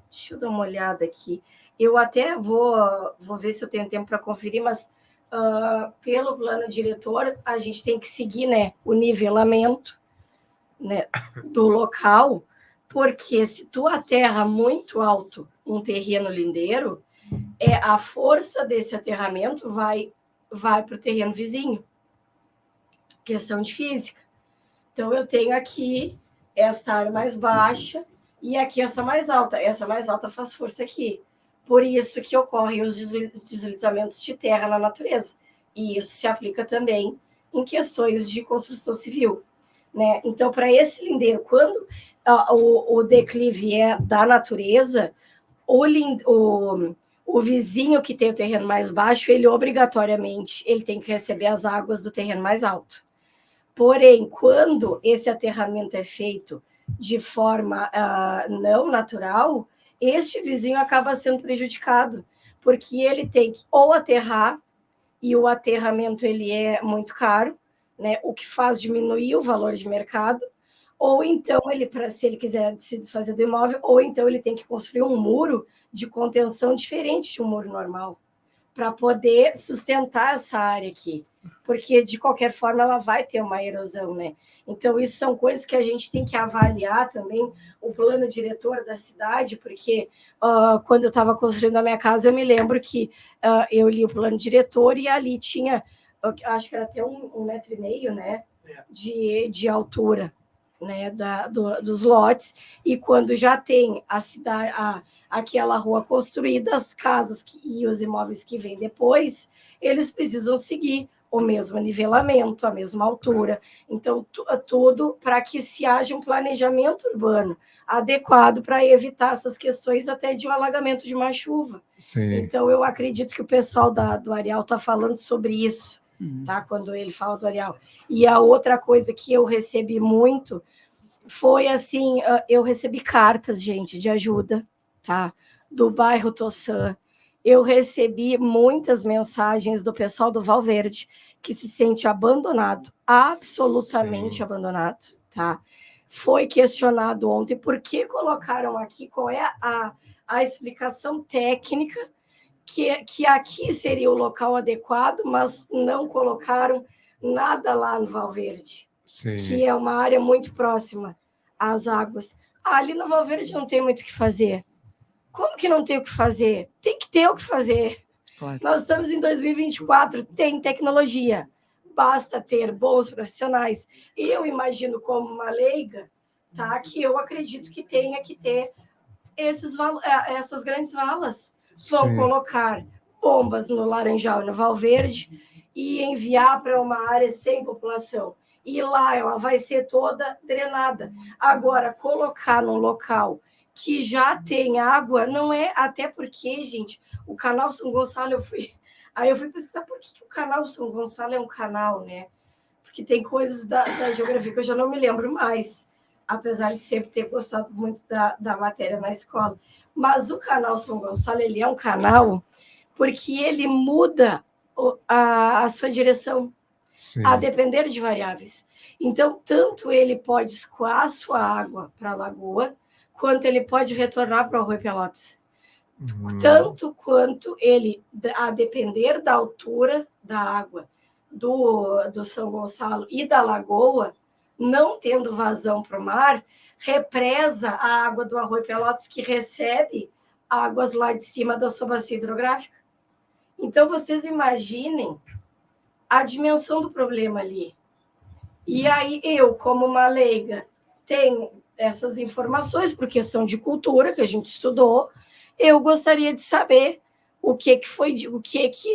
Deixa eu dar uma olhada aqui. Eu até vou ver se eu tenho tempo para conferir, mas pelo plano diretor, a gente tem que seguir, né, o nivelamento, né, do local, porque se tu aterra muito alto um terreno lindeiro, a força desse aterramento vai para o terreno vizinho. Questão de física. Então, eu tenho aqui essa área mais baixa e aqui essa mais alta. Essa mais alta faz força aqui. Por isso que ocorrem os deslizamentos de terra na natureza. E isso se aplica também em questões de construção civil. Né? Então, para esse lindeiro, quando o declive é da natureza, o vizinho que tem o terreno mais baixo, ele obrigatoriamente ele tem que receber as águas do terreno mais alto. Porém, quando esse aterramento é feito de forma não natural, este vizinho acaba sendo prejudicado, porque ele tem que ou aterrar, e o aterramento ele é muito caro, né, o que faz diminuir o valor de mercado, ou então, se ele quiser se desfazer do imóvel, ou então ele tem que construir um muro de contenção diferente de um muro normal, para poder sustentar essa área aqui, porque, de qualquer forma, ela vai ter uma erosão, né? Então, isso são coisas que a gente tem que avaliar também, o plano diretor da cidade, porque quando eu estava construindo a minha casa, eu me lembro que eu li o plano diretor e ali tinha, acho que era até 1,5 metro, né, de altura. né, dos lotes, e quando já tem a cidade, aquela rua construída, as casas e os imóveis que vêm depois, eles precisam seguir o mesmo nivelamento, a mesma altura. Então, tudo para que se haja um planejamento urbano adequado para evitar essas questões até de um alagamento de uma chuva. Sim. Então, eu acredito que o pessoal do Areal está falando sobre isso, tá? Quando ele fala do Areal. E a outra coisa que eu recebi muito foi assim, eu recebi cartas, gente, de ajuda, tá? Do bairro Tossã. Eu recebi muitas mensagens do pessoal do Valverde, que se sente abandonado, absolutamente abandonado, tá? Foi questionado ontem por que colocaram aqui, qual é a explicação técnica, que aqui seria o local adequado, mas não colocaram nada lá no Valverde, que é uma área muito próxima às águas. Ali no Valverde não tem muito o que fazer. Como que não tem o que fazer? Tem que ter o que fazer. Claro. Nós estamos em 2024, tem tecnologia. Basta ter bons profissionais. E eu imagino, como uma leiga, tá, que eu acredito que tenha que ter essas grandes valas. Vão colocar bombas no Laranjal e no Valverde e enviar para uma área sem população. E lá ela vai ser toda drenada. Agora, colocar num local que já tem água, não é, até porque, gente, o canal São Gonçalo, eu fui pesquisar por que o canal São Gonçalo é um canal, né? Porque tem coisas da geografia que eu já não me lembro mais, apesar de sempre ter gostado muito da matéria na escola. Mas o canal São Gonçalo, ele é um canal porque ele muda a sua direção, a depender de variáveis. Então, tanto ele pode escoar a sua água para a lagoa, quanto ele pode retornar para o Arroio Pelotas. Tanto quanto ele, a depender da altura da água do São Gonçalo e da lagoa, não tendo vazão para o mar, represa a água do Arroio Pelotas, que recebe águas lá de cima da sua bacia hidrográfica. Então, vocês imaginem a dimensão do problema ali. E aí, eu, como uma leiga, tenho essas informações por questão de cultura que a gente estudou. Eu gostaria de saber o que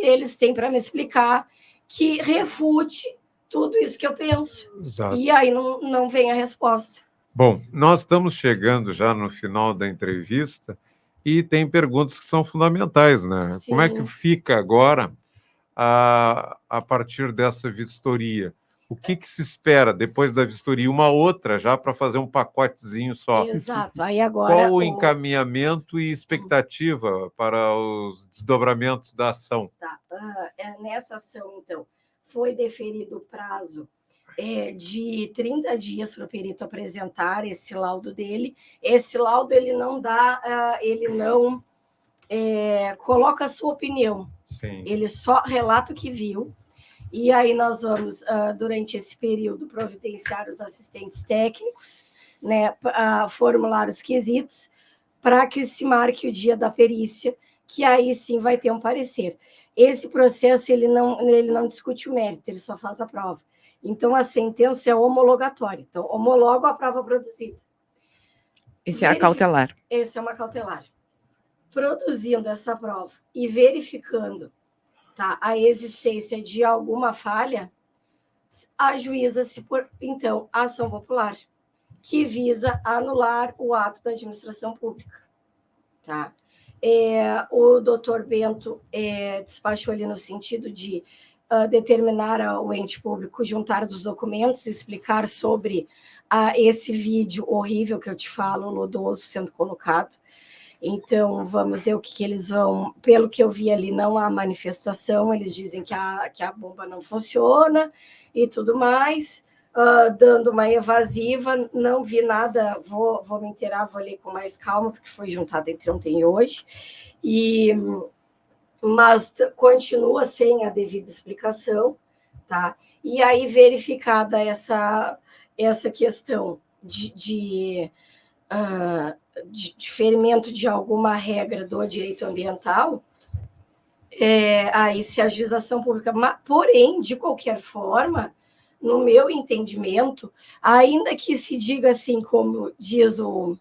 eles têm para me explicar que refute tudo isso que eu penso. Exato. E aí não vem a resposta. Bom, nós estamos chegando já no final da entrevista e tem perguntas que são fundamentais, né? Sim. Como é que fica agora a partir dessa vistoria? O que se espera depois da vistoria? Uma outra já para fazer um pacotezinho só. Exato. Aí agora, qual o encaminhamento e expectativa para os desdobramentos da ação? Tá. Nessa ação, então, foi deferido o prazo de 30 dias para o perito apresentar esse laudo dele. Esse laudo ele não dá, ele não coloca a sua opinião. Sim. Ele só relata o que viu. E aí nós vamos, durante esse período, providenciar os assistentes técnicos, né, formular os quesitos, para que se marque o dia da perícia, que aí sim vai ter um parecer. Esse processo ele não discute o mérito, ele só faz a prova. Então, a sentença é homologatória. Então, homologo a prova produzida. Esse é a cautelar. Esse é uma cautelar. Produzindo essa prova e verificando, tá, a existência de alguma falha, ajuiza-se por, então, a ação popular, que visa anular o ato da administração pública. Tá? O doutor Bento despachou ali no sentido de determinar ao ente público juntar dos documentos, explicar sobre esse vídeo horrível que eu te falo, lodoso, sendo colocado. Então, vamos ver o que eles vão... Pelo que eu vi ali, não há manifestação, eles dizem que a bomba não funciona e tudo mais, dando uma evasiva, não vi nada, vou me inteirar, vou ler com mais calma, porque foi juntado entre ontem e hoje, mas continua sem a devida explicação, tá? E aí, verificada essa questão de ferimento de alguma regra do direito ambiental, aí se a ajuização pública... Porém, de qualquer forma, no meu entendimento, ainda que se diga assim, como diz o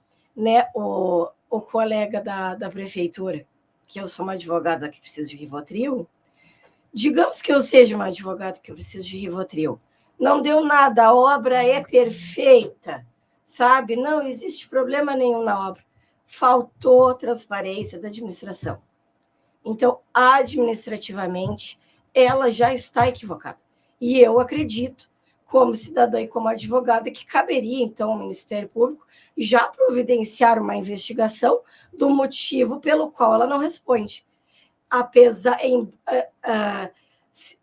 colega da prefeitura, que eu sou uma advogada que precisa de Rivotril, digamos que eu seja uma advogada que eu preciso de Rivotril. Não deu nada, a obra é perfeita, sabe? Não existe problema nenhum na obra. Faltou transparência da administração. Então, administrativamente, ela já está equivocada. E eu acredito, como cidadã e como advogada, que caberia, então, ao Ministério Público já providenciar uma investigação do motivo pelo qual ela não responde.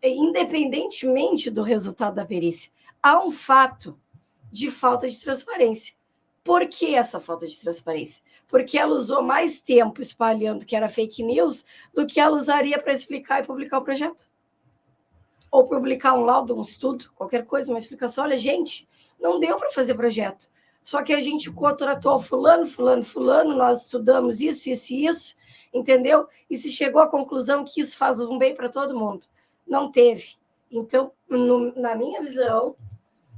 Independentemente do resultado da perícia, há um fato de falta de transparência. Por que essa falta de transparência? Porque ela usou mais tempo espalhando que era fake news do que ela usaria para explicar e publicar o projeto. Ou publicar um laudo, um estudo, qualquer coisa, uma explicação. Olha, gente, não deu para fazer projeto. Só que a gente contratou fulano, nós estudamos isso, entendeu? E se chegou à conclusão que isso faz um bem para todo mundo. Não teve. Então, na minha visão,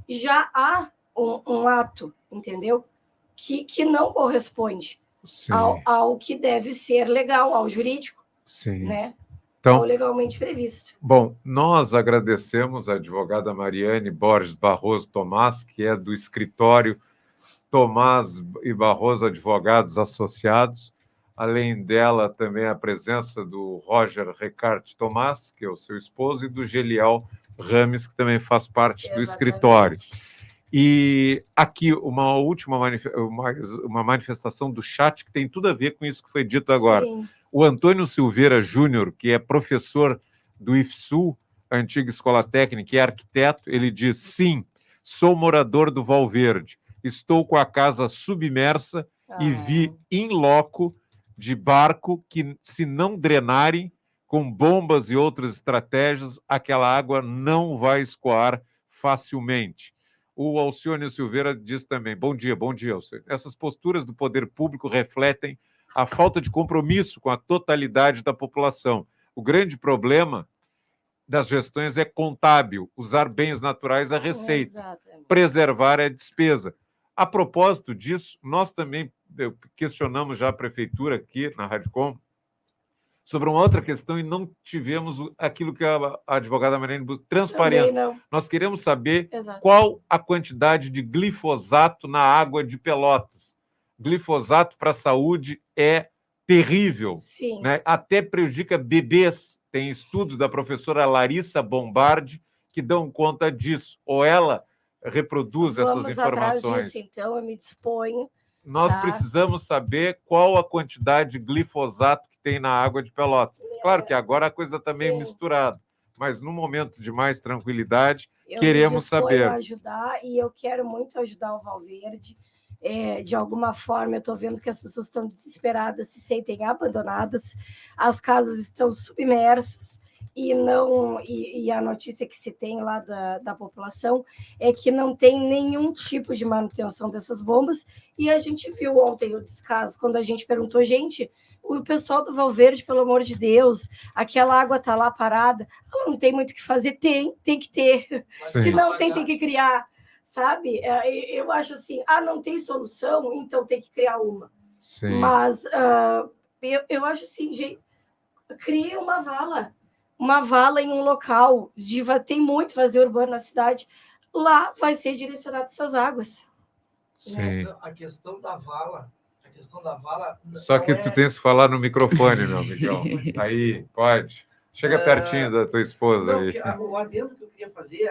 já há um ato, entendeu? Que não corresponde ao que deve ser legal, ao jurídico, né? Então, ao legalmente previsto. Bom, nós agradecemos a advogada Mariane Borges Barroso Tomás, que é do escritório Tomás e Barroso Advogados Associados. Além dela, também a presença do Roger Recarte Tomás, que é o seu esposo, e do Gelial Rames, que também faz parte do escritório. E aqui uma última uma manifestação do chat que tem tudo a ver com isso que foi dito agora. Sim. O Antônio Silveira Júnior, que é professor do IFSU, a antiga escola técnica, e é arquiteto, ele diz: sim, sou morador do Valverde, estou com a casa submersa e vi in loco de barco que, se não drenarem com bombas e outras estratégias, aquela água não vai escoar facilmente. O Alcione Silveira diz também: bom dia, Alcione. Essas posturas do poder público refletem a falta de compromisso com a totalidade da população. O grande problema das gestões é contábil, usar bens naturais a receita, Exatamente. Preservar a despesa. A propósito disso, nós também questionamos já a prefeitura aqui na Radicom sobre uma outra questão e não tivemos aquilo que a advogada Mariane busca, transparência. Nós queremos saber qual a quantidade de glifosato na água de Pelotas. Glifosato para a saúde é terrível, né? Até prejudica bebês. Tem estudos da professora Larissa Bombardi que dão conta disso. Ou ela reproduz essas informações. Atrás disso, então, eu me disponho. Nós precisamos saber qual a quantidade de glifosato que tem na água de Pelotas. Claro que agora a coisa está meio misturada, mas no momento de mais tranquilidade, queremos saber. Eu ajudar e eu quero muito ajudar o Valverde. De alguma forma, eu estou vendo que as pessoas estão desesperadas, se sentem abandonadas, as casas estão submersas. E a notícia que se tem lá da população é que não tem nenhum tipo de manutenção dessas bombas. E a gente viu ontem o descaso, quando a gente perguntou: gente, o pessoal do Valverde, pelo amor de Deus, aquela água está lá parada, ela não tem muito o que fazer. Tem que ter. Sim. Se não tem que criar, sabe? Eu acho assim, não tem solução, então tem que criar uma. Sim. Mas eu acho assim, gente, crie uma vala em um local, tem muito vazio urbano na cidade, lá vai ser direcionado essas águas. Sim. Né? A questão da vala. Só que tu tens que falar no microfone, meu Miguel. Aí, pode. Chega pertinho da tua esposa aí. O adendo que eu queria fazer,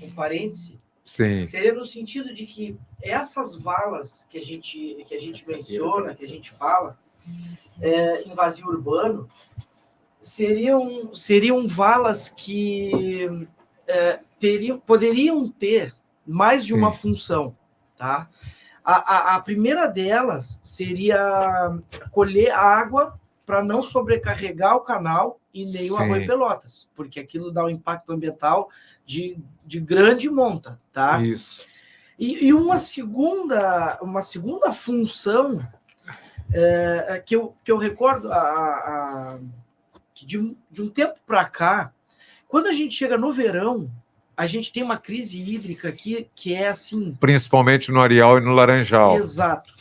um parêntese, Sim. seria no sentido de que essas valas que a gente menciona, que a gente fala, em vazio urbano, seriam valas que poderiam ter mais de uma função, tá? A primeira delas seria colher água para não sobrecarregar o canal e nem o Arroio Pelotas, porque aquilo dá um impacto ambiental de grande monta, tá? Isso. E uma segunda função que eu recordo que de um tempo para cá, quando a gente chega no verão, a gente tem uma crise hídrica aqui que é assim... Principalmente no Areal e no Laranjal. Exato.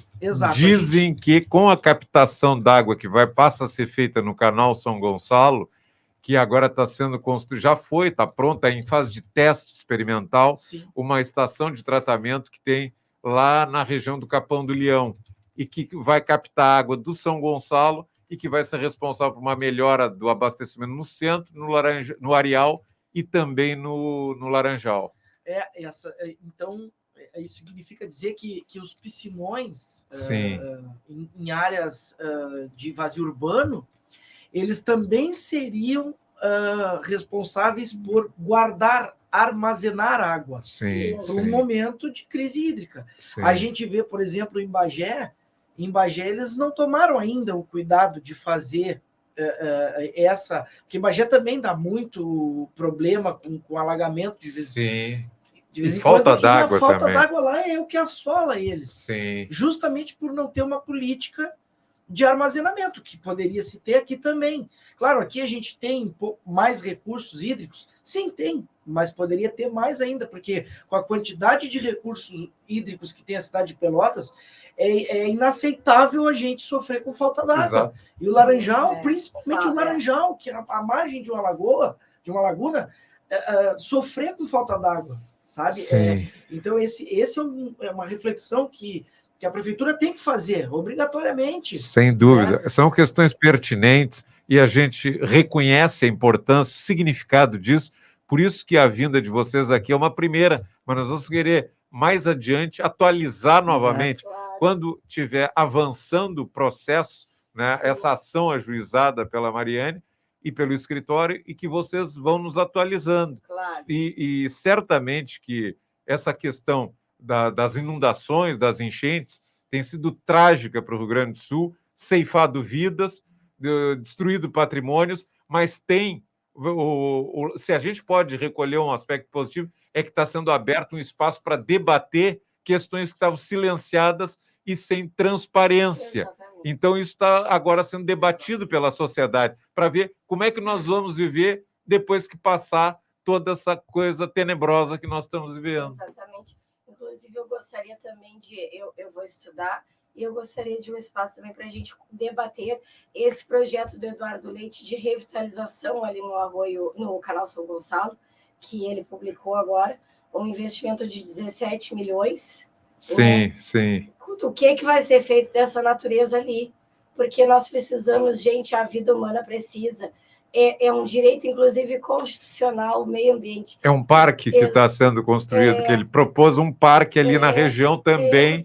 Dizem que com a captação d'água que passa a ser feita no canal São Gonçalo, que agora está sendo construída, já foi, está pronta, em fase de teste experimental, Sim. uma estação de tratamento que tem lá na região do Capão do Leão, e que vai captar água do São Gonçalo e que vai ser responsável por uma melhora do abastecimento no centro, no Areal e também no Laranjal. Então, isso significa dizer que os piscinões em áreas de vazio urbano, eles também seriam responsáveis por armazenar água para um momento de crise hídrica. Sim. A gente vê, por exemplo, em Bagé eles não tomaram ainda o cuidado de fazer porque Bagé também dá muito problema com alagamento de vez em quando. E falta d'água também. A falta d'água lá é o que assola eles. Sim. Justamente por não ter uma política de armazenamento, que poderia se ter aqui também. Claro, aqui a gente tem mais recursos hídricos? Sim, tem, mas poderia ter mais ainda, porque com a quantidade de recursos hídricos que tem a cidade de Pelotas, é inaceitável a gente sofrer com falta d'água. E o Laranjal, principalmente o Laranjal, que é a margem de uma laguna, sofrer com falta d'água, sabe? Então, esse é uma reflexão que a prefeitura tem que fazer, obrigatoriamente. Sem dúvida. São questões pertinentes e a gente reconhece a importância, o significado disso. Por isso que a vinda de vocês aqui é uma primeira, mas nós vamos querer, mais adiante, atualizar novamente, quando estiver avançando o processo, né, essa ação ajuizada pela Mariane e pelo escritório, e que vocês vão nos atualizando. E certamente que essa questão das inundações, das enchentes, tem sido trágica para o Rio Grande do Sul, ceifado vidas, destruído patrimônios, mas se a gente pode recolher um aspecto positivo, é que está sendo aberto um espaço para debater questões que estavam silenciadas e sem transparência. Exatamente. Então, isso está agora sendo debatido pela sociedade, para ver como é que nós vamos viver depois que passar toda essa coisa tenebrosa que nós estamos vivendo. Exatamente. Inclusive, eu gostaria também eu vou estudar, e eu gostaria de um espaço também para a gente debater esse projeto do Eduardo Leite de revitalização ali no arroio, no canal São Gonçalo, que ele publicou agora, um investimento de 17 milhões. Sim, sim. O que vai ser feito dessa natureza ali? Porque nós precisamos, gente, a vida humana precisa. É um direito, inclusive, constitucional, o meio ambiente. É um parque que está sendo construído, que ele propôs um parque ali na região também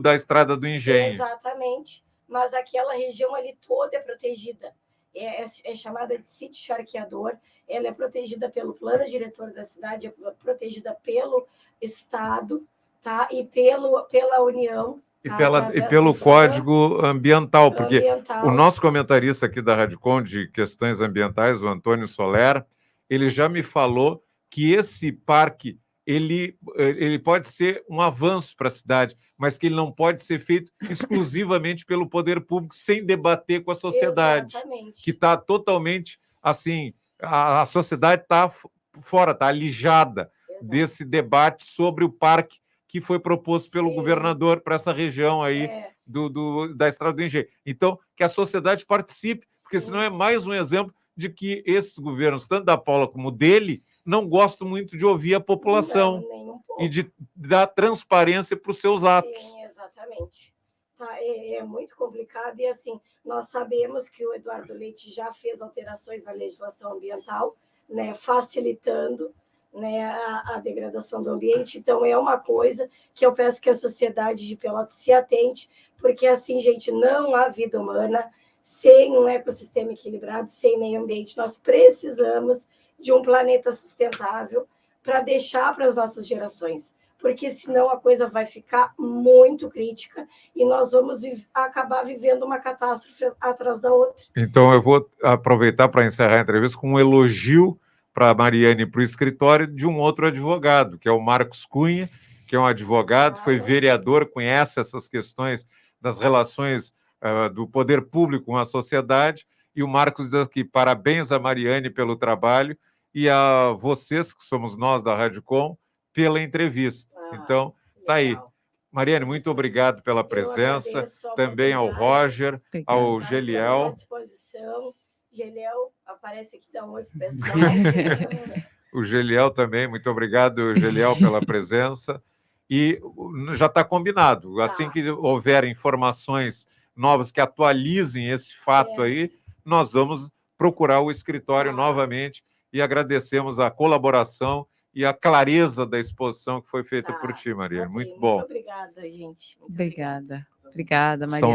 da Estrada do Engenho. Exatamente. Mas aquela região ali toda é protegida. É chamada de sítio charqueador. Ela é protegida pelo plano diretor da cidade, é protegida pelo Estado, tá? E pela União. E pelo Código Ambiental, porque o nosso comentarista aqui da Rádio Conde de questões ambientais, o Antônio Soler, ele já me falou que esse parque ele pode ser um avanço para a cidade, mas que ele não pode ser feito exclusivamente pelo poder público, sem debater com a sociedade. Exatamente. Que está totalmente assim, a sociedade está fora, está alijada desse debate sobre o parque que foi proposto pelo governador para essa região aí da Estrada do Engenho. Então, que a sociedade participe, porque senão é mais um exemplo de que esses governos, tanto da Paula como o dele, não gostam muito de ouvir a população e de dar transparência para os seus atos. Sim, exatamente. É muito complicado e, assim, nós sabemos que o Eduardo Leite já fez alterações à legislação ambiental, né, facilitando, né, a degradação do ambiente. Então, é uma coisa que eu peço que a sociedade de Pelotas se atente, porque, assim, gente, não há vida humana sem um ecossistema equilibrado, sem meio ambiente. Nós precisamos de um planeta sustentável para deixar para as nossas gerações, porque senão a coisa vai ficar muito crítica e nós vamos acabar vivendo uma catástrofe atrás da outra. Então, eu vou aproveitar para encerrar a entrevista com um elogio para a Mariane e para o escritório de um outro advogado, que é o Marcos Cunha, que é um advogado, foi vereador, conhece essas questões das relações do poder público com a sociedade, e o Marcos diz aqui, parabéns a Mariane pelo trabalho, e a vocês, que somos nós da Rádio Com, pela entrevista. Então, tá aí. Legal. Mariane, muito obrigado pela presença, agradeço a também ao oportunidade. Roger, Obrigada. ao Estamos à Geliel. disposição. Geliel, aparece aqui, dá um oi pro pessoal. O Geliel também, muito obrigado, Geliel, pela presença. E já está combinado, assim que houver informações novas que atualizem esse fato aí, nós vamos procurar o escritório novamente e agradecemos a colaboração e a clareza da exposição que foi feita por ti, Mariane. Ok, Muito bom. Muito obrigada, gente. Muito Obrigada. Obrigada, Mariane. São